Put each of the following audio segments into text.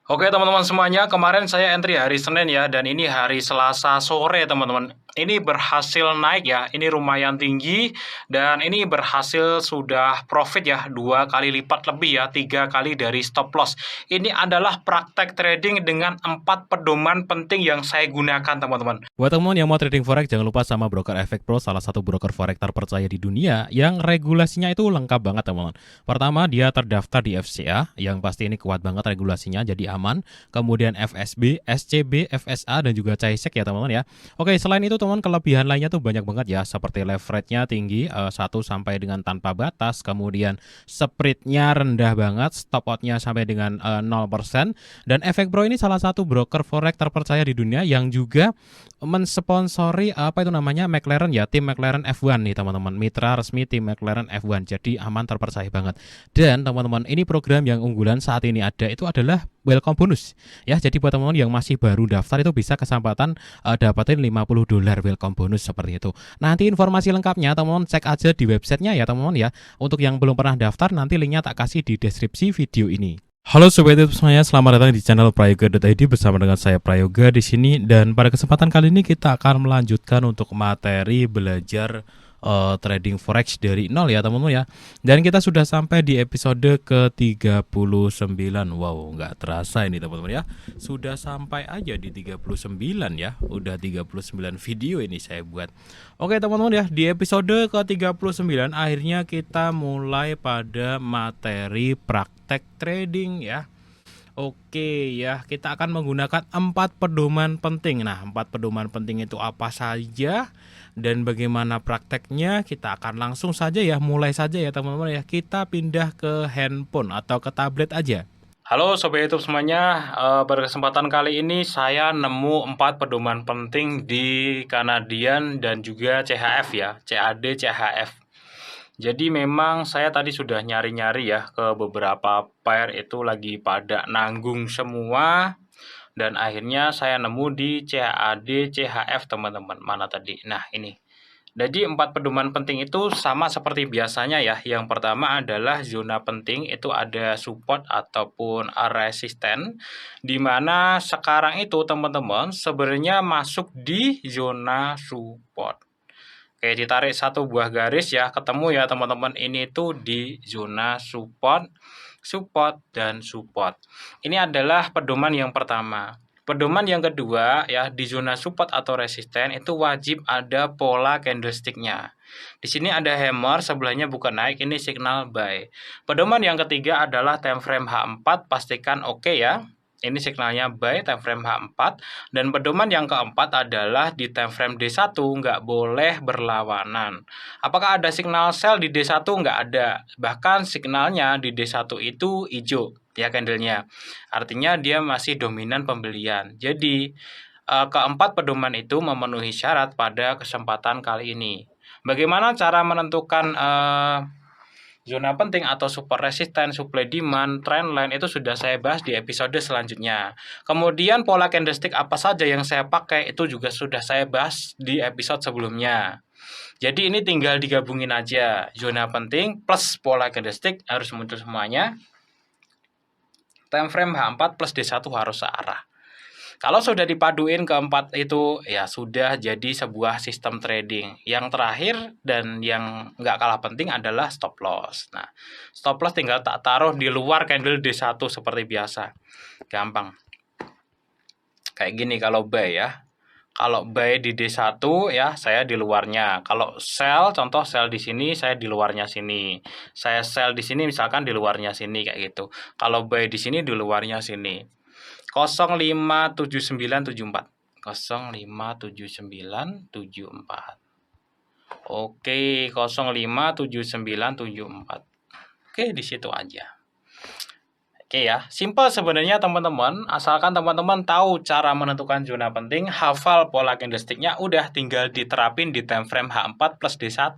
Oke teman-teman semuanya, kemarin saya entry hari Senin ya, dan ini hari Selasa sore teman-teman. Ini berhasil naik ya, ini lumayan tinggi, dan ini berhasil sudah profit ya, 2 kali lipat lebih ya, 3 kali dari stop loss. Ini adalah praktek trading dengan 4 pedoman penting yang saya gunakan teman-teman. Buat teman yang mau trading forex, jangan lupa sama broker Efek Pro, salah satu broker forex terpercaya di dunia yang regulasinya itu lengkap banget teman-teman. Pertama, dia terdaftar di FCA, yang pasti ini kuat banget regulasinya, jadi aman. Kemudian FSB, SCB, FSA, dan juga CAISEC ya teman-teman ya. Oke, selain itu teman, kelebihan lainnya tuh banyak banget ya, seperti leverage-nya tinggi, 1 sampai dengan tanpa batas, kemudian spread-nya rendah banget, stop out-nya sampai dengan 0%, dan Efek Pro ini salah satu broker forex terpercaya di dunia yang juga mensponsori McLaren ya, tim McLaren F1 nih teman-teman, mitra resmi tim McLaren F1, jadi aman, terpercaya banget. Dan teman-teman, ini program yang unggulan saat ini ada itu adalah welcome bonus ya, jadi buat teman-teman yang masih baru daftar itu bisa kesempatan dapatin $50 welcome bonus seperti itu. Nanti informasi lengkapnya teman-teman cek aja di websitenya ya teman-teman ya. Untuk yang belum pernah daftar, nanti linknya tak kasih di deskripsi video ini. Halo sobat YouTube semuanya, selamat datang di channel Prayoga.id bersama dengan saya Prayoga di sini, dan pada kesempatan kali ini kita akan melanjutkan untuk materi belajar trading forex dari nol ya teman-teman ya. Dan kita sudah sampai di episode ke-39. Wow, nggak terasa ini teman-teman ya. Sudah sampai aja di 39 ya. Udah 39 video ini saya buat. Oke teman-teman ya, di episode ke-39 akhirnya kita mulai pada materi praktek trading ya. Oke ya, kita akan menggunakan 4 pedoman penting. Nah, 4 pedoman penting itu apa saja dan bagaimana prakteknya? Kita akan langsung saja ya, mulai saja ya teman-teman ya. Kita pindah ke handphone atau ke tablet aja. Halo Sobat YouTube semuanya, pada kesempatan kali ini saya nemu 4 pedoman penting di Canadian dan juga CHF ya, CAD, CHF. Jadi memang saya tadi sudah nyari-nyari ya ke beberapa pair itu lagi pada nanggung semua, dan akhirnya saya nemu di CAD, CHF teman-teman. Mana tadi? Nah ini. Jadi 4 pedoman penting itu sama seperti biasanya ya. Yang pertama adalah zona penting, itu ada support ataupun resisten, di mana sekarang itu teman-teman sebenarnya masuk di zona support. Oke, ditarik satu buah garis ya, ketemu ya teman-teman, ini tuh di zona support, support, dan support. Ini adalah pedoman yang pertama. Pedoman yang kedua ya, di zona support atau resisten itu wajib ada pola candlestick-nya. Di sini ada hammer, sebelahnya bukan naik, ini signal buy. Pedoman yang ketiga adalah time frame H4, pastikan oke ya. Ini signalnya buy, time frame H4. Dan pedoman yang keempat adalah di time frame D1 nggak boleh berlawanan. Apakah ada signal sell di D1? Nggak ada. Bahkan signalnya di D1 itu hijau ya candlenya. Artinya dia masih dominan pembelian. Jadi keempat pedoman itu memenuhi syarat pada kesempatan kali ini. Bagaimana cara menentukan zona penting atau support resisten, supply demand, trend line itu sudah saya bahas di episode selanjutnya. Kemudian pola candlestick apa saja yang saya pakai itu juga sudah saya bahas di episode sebelumnya. Jadi ini tinggal digabungin aja. Zona penting plus pola candlestick harus muncul semuanya. Time frame H4 plus D1 harus searah. Kalau sudah dipaduin keempat itu, ya sudah jadi sebuah sistem trading. Yang terakhir dan yang nggak kalah penting adalah stop loss. Nah, stop loss tinggal tak taruh di luar candle D1 seperti biasa. Gampang. Kayak gini kalau buy ya. Kalau buy di D1 ya, saya di luarnya. Kalau sell, contoh sell di sini, saya di luarnya sini. Saya sell di sini misalkan di luarnya sini kayak gitu. Kalau buy di sini di luarnya sini. 057974. 057974. Oke, 057974. Oke, di situ aja. Oke ya, simple sebenarnya teman-teman. Asalkan teman-teman tahu cara menentukan zona penting, hafal pola candlestick-nya, udah tinggal diterapin di time frame H4 plus D1.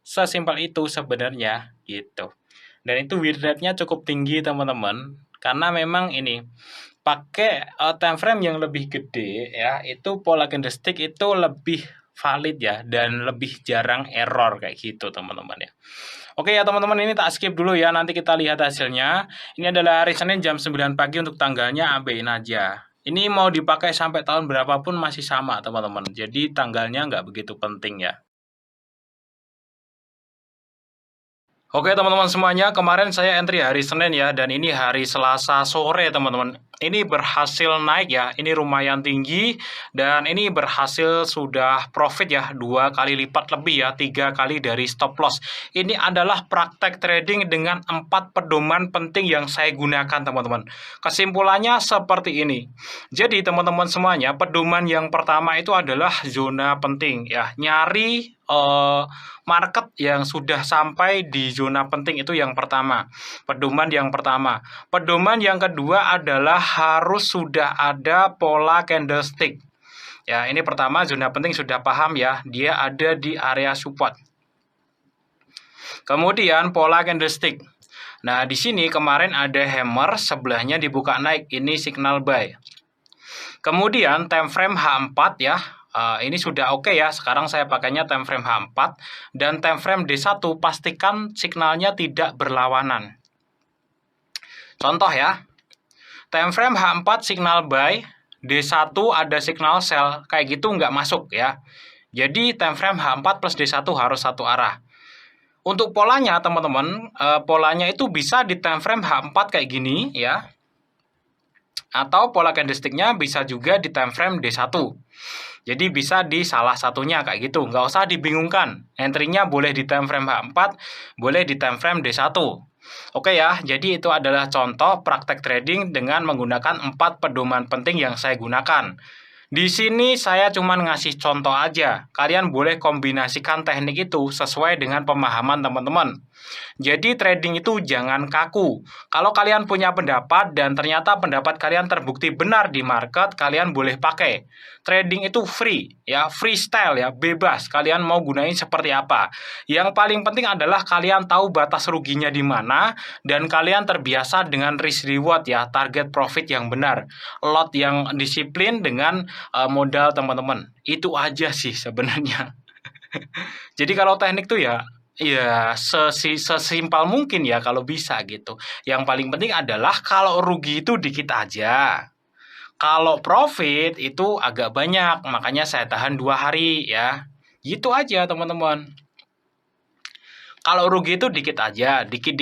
Sesimpel itu sebenarnya gitu. Dan itu win rate-nya cukup tinggi teman-teman. Karena memang ini pakai time frame yang lebih gede ya, itu pola candlestick itu lebih valid ya, dan lebih jarang error kayak gitu teman-teman ya. Oke ya teman-teman, ini tak skip dulu ya, nanti kita lihat hasilnya. Ini adalah hari Senin jam 9 pagi, untuk tanggalnya abein aja. Ini mau dipakai sampai tahun berapapun masih sama teman-teman, jadi tanggalnya nggak begitu penting ya. Oke teman-teman semuanya, kemarin saya entry hari Senin ya, dan ini hari Selasa sore teman-teman. Ini berhasil naik ya, ini lumayan tinggi, dan ini berhasil sudah profit ya, 2 kali lipat lebih ya, 3 kali dari stop loss. Ini adalah praktek trading dengan 4 pedoman penting yang saya gunakan teman-teman. Kesimpulannya seperti ini. Jadi teman-teman semuanya, pedoman yang pertama itu adalah zona penting ya, nyari market yang sudah sampai di zona penting, itu yang pertama. Pedoman yang pertama. Pedoman yang kedua adalah harus sudah ada pola candlestick. Ya, ini pertama, zona penting sudah paham ya, dia ada di area support. Kemudian pola candlestick. Nah, di sini kemarin ada hammer, sebelahnya dibuka naik, ini signal buy. Kemudian time frame H4 ya. Ini sudah oke ya, sekarang saya pakainya time frame H4, dan time frame D1 pastikan signalnya tidak berlawanan. Contoh ya, time frame H4 signal buy, D1 ada signal sell, kayak gitu nggak masuk ya. Jadi time frame H4 plus D1 harus satu arah. Untuk polanya teman-teman, polanya itu bisa di time frame H4 kayak gini ya, atau pola candlesticknya bisa juga di time frame D1. Jadi bisa di salah satunya kayak gitu, nggak usah dibingungkan. Entry-nya boleh di time frame H4, boleh di time frame D1. Oke ya, jadi itu adalah contoh praktek trading dengan menggunakan 4 pedoman penting yang saya gunakan. Di sini saya cuma ngasih contoh aja. Kalian boleh kombinasikan teknik itu sesuai dengan pemahaman teman-teman. Jadi trading itu jangan kaku. Kalau kalian punya pendapat dan ternyata pendapat kalian terbukti benar di market, kalian boleh pakai. Trading itu free, ya, freestyle ya, bebas. Kalian mau gunain seperti apa. Yang paling penting adalah kalian tahu batas ruginya di mana dan kalian terbiasa dengan risk reward ya, target profit yang benar, lot yang disiplin dengan modal teman-teman. Itu aja sih sebenarnya. Jadi kalau teknik tuh ya sesimpel mungkin ya kalau bisa gitu. Yang paling penting adalah kalau rugi itu dikit aja. Kalau profit itu agak banyak, makanya saya tahan 2 hari ya. Gitu aja teman-teman. Kalau rugi itu dikit aja, dikit,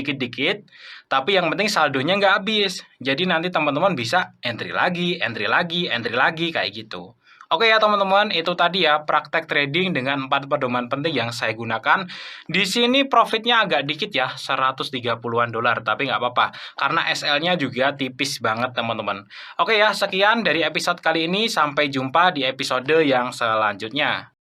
tapi yang penting saldonya nggak habis. Jadi nanti teman-teman bisa entry lagi, kayak gitu. Oke ya teman-teman, itu tadi ya praktek trading dengan 4 pedoman penting yang saya gunakan. Di sini profitnya agak dikit ya, 130-an dolar, tapi nggak apa-apa. Karena SL-nya juga tipis banget teman-teman. Oke ya, sekian dari episode kali ini. Sampai jumpa di episode yang selanjutnya.